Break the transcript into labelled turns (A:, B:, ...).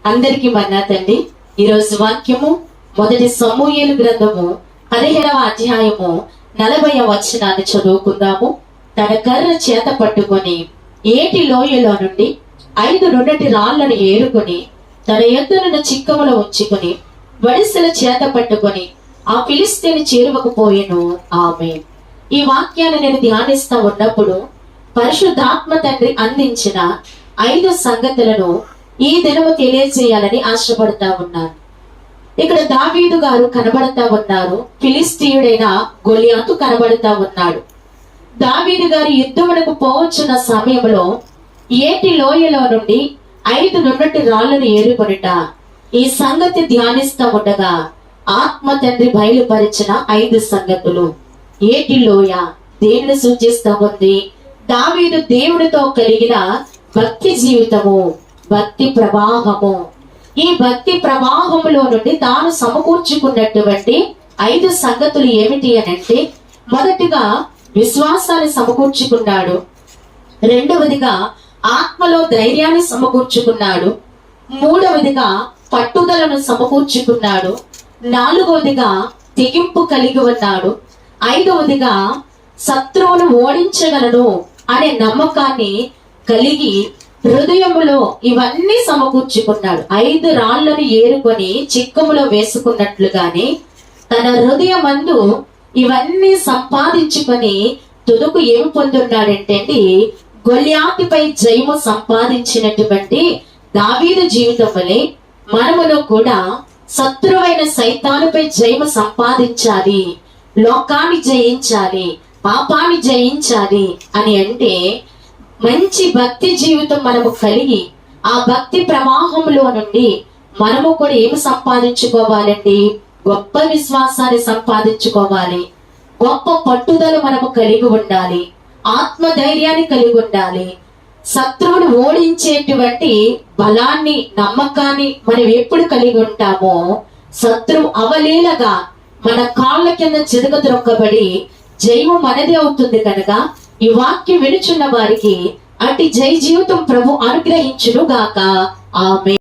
A: అందరికీ మన్నాతండి. ఈరోజు వాక్యము మొదటి సమూయేలు గ్రంథము 17వ అధ్యాయము 40వ వచనాన్ని చదువుకుందాము. తన కర్ర చేత పట్టుకొని ఏటి లోయలో నుండి 5 నున్నటి రాళ్లను ఏరుకొని తన ఎద్దులను చిక్కములో ఉంచుకొని వడిసెల చేత పట్టుకొని ఆ ఫిలిస్తీని చేరువకు పోయెను. ఆమేన్. ఈ వాక్యాన్ని నేను ధ్యానిస్తా ఉన్నప్పుడు పరిశుద్ధాత్మ తండ్రి అందించిన 5 సంగతులను ఈ దినము తెలియజేయాలని ఆశపడతా ఉన్నాను. ఇక్కడ దావీదు గారు కనబడతా ఉన్నారు, ఫిలిస్తీయుడైన గొలియాతు కనబడతా ఉన్నాడు. దావీదు గారు యుద్ధమునకు పోవచ్చున్న సమయంలో ఏటి లోయలో నుండి 5 నున్నటి రాళ్లను ఏరుకొనిట. ఈ సంగతి ధ్యానిస్తా ఉండగా ఆత్మ తండ్రి బయలుపరిచిన 5 సంగతులు. ఏటి లోయ దేనిని సూచిస్తా ఉంది? దావీదు దేవుడితో కలిగిన భక్తి జీవితము, భక్తి ప్రవాహము. ఈ భక్తి ప్రవాహములో నుండి తాను సమకూర్చుకున్నటువంటి 5 సంగతులు ఏమిటి అనంటే, మొదటిగా విశ్వాసాన్ని సమకూర్చుకున్నాడు, రెండవదిగా ఆత్మలో ధైర్యాన్ని సమకూర్చుకున్నాడు, మూడవదిగా పట్టుదలను సమకూర్చుకున్నాడు, నాలుగవదిగా తెగింపు కలిగి ఉన్నాడు, ఐదవదిగా శత్రువును ఓడించగలను అనే నమ్మకాన్ని కలిగి హృదయములో ఇవన్నీ సమకూర్చుకున్నాడు. 5 రాళ్లను ఏరుకొని చిక్కములో వేసుకున్నట్లుగానే తన హృదయమందు ఇవన్నీ సంపాదించుకొని తుదకు ఏమి పొందున్నాడంటే గొలియాతుపై జయము సంపాదించినటువంటి దావీదు జీవితం వలె మనములో కూడా శత్రువైన సైతానుపై జయము సంపాదించాలి, లోకాన్ని జయించాలి, పాపాన్ని జయించాలి అని అంటే మంచి భక్తి జీవితం మనము కలిగి ఆ భక్తి ప్రవాహంలో నుండి మనము కూడా ఏమి సంపాదించుకోవాలండి? గొప్ప విశ్వాసాన్ని సంపాదించుకోవాలి, గొప్ప పట్టుదల మనము కలిగి ఉండాలి, ఆత్మధైర్యాన్ని కలిగి ఉండాలి, శత్రువును ఓడించేటువంటి బలాన్ని, నమ్మకాన్ని మనం ఎప్పుడు కలిగి ఉంటామో శత్రువు అవలీలగా మన కాళ్ళ కింద చితకద్రొక్కబడి జయము మనదే అవుతుంది. కనుక ఈ వాక్యం వినుచున్న వారికి అట్టి జయ జీవితం ప్రభు అనుగ్రహించును గాక. ఆమేన్.